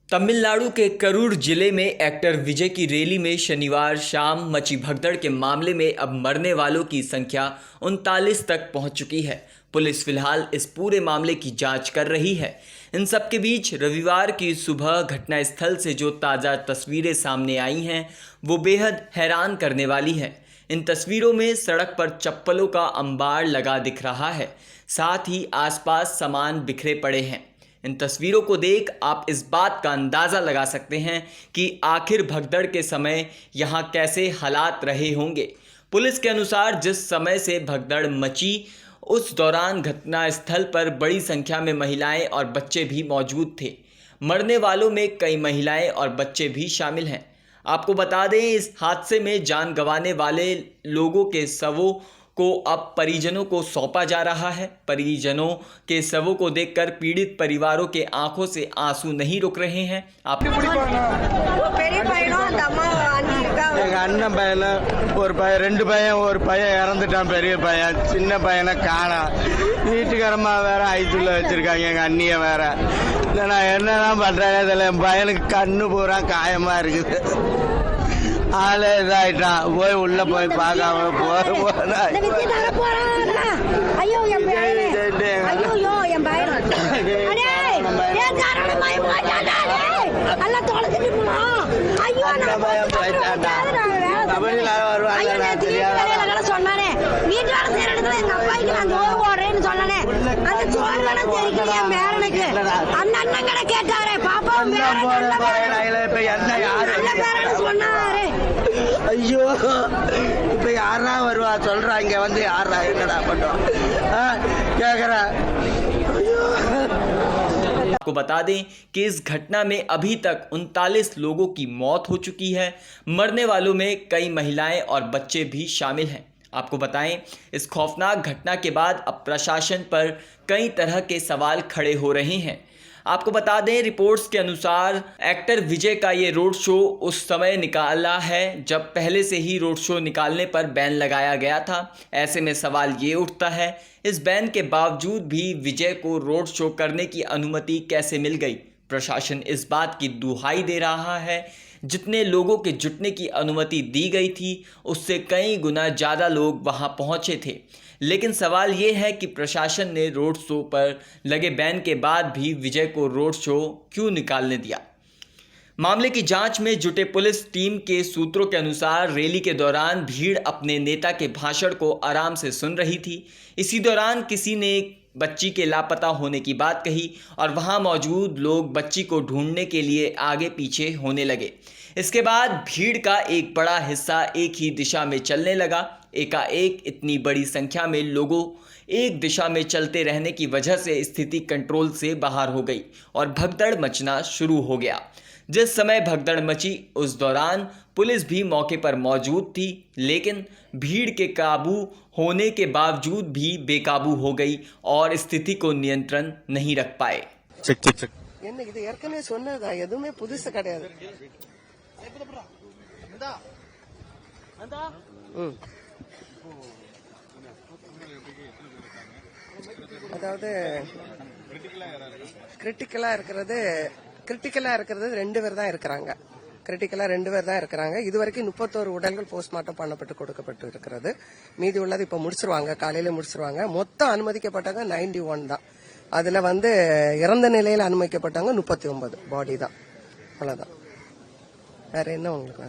तमिलनाडु के करूर जिले में एक्टर विजय की रैली में शनिवार शाम मची भगदड़ के मामले में अब मरने वालों की संख्या 39 तक पहुंच चुकी है। पुलिस फिलहाल इस पूरे मामले की जांच कर रही है। इन सबके बीच रविवार की सुबह घटनास्थल से जो ताज़ा तस्वीरें सामने आई हैं वो बेहद हैरान करने वाली हैं। इन तस्वीरों में सड़क पर चप्पलों का अंबार लगा दिख रहा है, साथ ही आसपास सामान बिखरे पड़े हैं। इन तस्वीरों को देख आप इस बात का अंदाज़ा लगा सकते हैं कि आखिर भगदड़ के समय यहाँ कैसे हालात रहे होंगे। पुलिस के अनुसार जिस समय से भगदड़ मची उस दौरान घटनास्थल पर बड़ी संख्या में महिलाएं और बच्चे भी मौजूद थे। मरने वालों में कई महिलाएं और बच्चे भी शामिल हैं। आपको बता दें, इस हादसे में जान गंवाने वाले लोगों के शवों को अब परिजनों को सौंपा जा रहा है। परिजनों के शवों को देखकर पीड़ित परिवारों के आंखों से आंसू नहीं रुक रहे हैं। அண்ணன் பையன் ஒரு பையன் 2 பையன் ஒரு பையன் இறந்துட்டான், பெரிய பையன். சின்ன பையனை காணோம். வீட்டுக்காரம்மா வேற ஐத்துல வச்சிருக்காங்க, எங்க அண்ணிய வேற. நான் என்னதான் பண்றாங்க தெரியல. என் பையனுக்கு கண்ணு பூரா காயமா இருக்குது. ஆளே இதாயிட்டான். போய் உள்ள போய் பார்க்காம சொன்னானே வீட்டுல சேர்றதுல எங்க அப்பாய்க்கு நான் ஜோறு போடுறேன்னு சொன்னானே. அந்த சோறு வேணா தெரியும் என் பேரனுக்கு. அந்த அண்ணன் கடை கேட்டாரே பாப்பா சொன்னாரு. ஐயோ, இப்ப யாரா வருவா சொல்றா, இங்க வந்து யாரா என்னடா பண்ணுவோம் கேக்குறா. आपको बता दें कि इस घटना में अभी तक 39 लोगों की मौत हो चुकी है। मरने वालों में कई महिलाएं और बच्चे भी शामिल हैं। आपको बताएं, इस खौफनाक घटना के बाद अब प्रशासन पर कई तरह के सवाल खड़े हो रहे हैं। आपको बता दें, रिपोर्ट्स के अनुसार एक्टर विजय का ये रोड शो उस समय निकाला है जब पहले से ही रोड शो निकालने पर बैन लगाया गया था। ऐसे में सवाल ये उठता है, इस बैन के बावजूद भी विजय को रोड शो करने की अनुमति कैसे मिल गई। प्रशासन इस बात की दुहाई दे रहा है, जितने लोगों के जुटने की अनुमति दी गई थी उससे कई गुना ज़्यादा लोग वहां पहुंचे थे। लेकिन सवाल ये है कि प्रशासन ने रोड शो पर लगे बैन के बाद भी विजय को रोड शो क्यों निकालने दिया। मामले की जांच में जुटे पुलिस टीम के सूत्रों के अनुसार रैली के दौरान भीड़ अपने नेता के भाषण को आराम से सुन रही थी। इसी दौरान किसी ने बच्ची के लापता होने की बात कही और वहां मौजूद लोग बच्ची को ढूंढने के लिए आगे पीछे होने लगे। इसके बाद भीड़ का एक बड़ा हिस्सा एक ही दिशा में चलने लगा। एकाएक इतनी बड़ी संख्या में लोगों एक दिशा में चलते रहने की वजह से स्थिति कंट्रोल से बाहर हो गई और भगदड़ मचना शुरू हो गया। जिस समय भगदड़ मची उस दौरान पुलिस भी मौके पर मौजूद थी, लेकिन भीड़ के काबू होने के बावजूद भी बेकाबू हो गई और स्थिति को नियंत्रण नहीं रख पाए। அதாவது கிரிட்டிக்கலா இருக்கிறது 2 பேர் தான் இருக்கிறாங்க. இது வரைக்கும் 31 உடல்கள் போஸ்ட்மார்ட்டம் பண்ணப்பட்டு கொடுக்கப்பட்டு இருக்கிறது. மீதி உள்ளது இப்ப முடிச்சிருவாங்க, காலையில முடிச்சிருவாங்க. மொத்தம் அனுமதிக்கப்பட்டவங்க 91 தான். அதுல இறந்த நிலையில அனுமதிக்கப்பட்டவங்க 39 பாடி தான். அவ்வளவுதான். வேற என்ன உங்களுக்கு?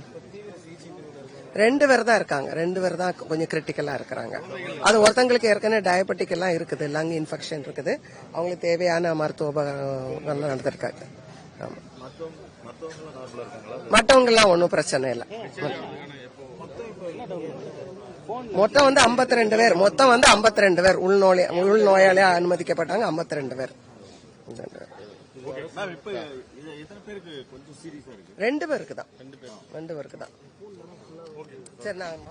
2 பேர் தான் இருக்காங்க. 2 பேர் தான் கொஞ்சம் கிரிட்டிக்கலா இருக்கிறாங்க. அது ஒருத்தங்களுக்கு ஏற்கனவே டயபெட்டிக் எல்லாம் இருக்குது, லங் இன்ஃபெக்ஷன் இருக்குது. அவங்களுக்கு தேவையான மருத்துவ உபகரணம் நடந்திருக்காங்க. மற்றவங்க எல்லாம் ஒன்னும் பிரச்சனை இல்லை. மொத்தம் 52 பேர். மொத்தம் 52 பேர் உள்நோயாளியா அனுமதிக்கப்பட்டாங்க. 52 பேர். 2 பேருக்கு தான். சரி, நான்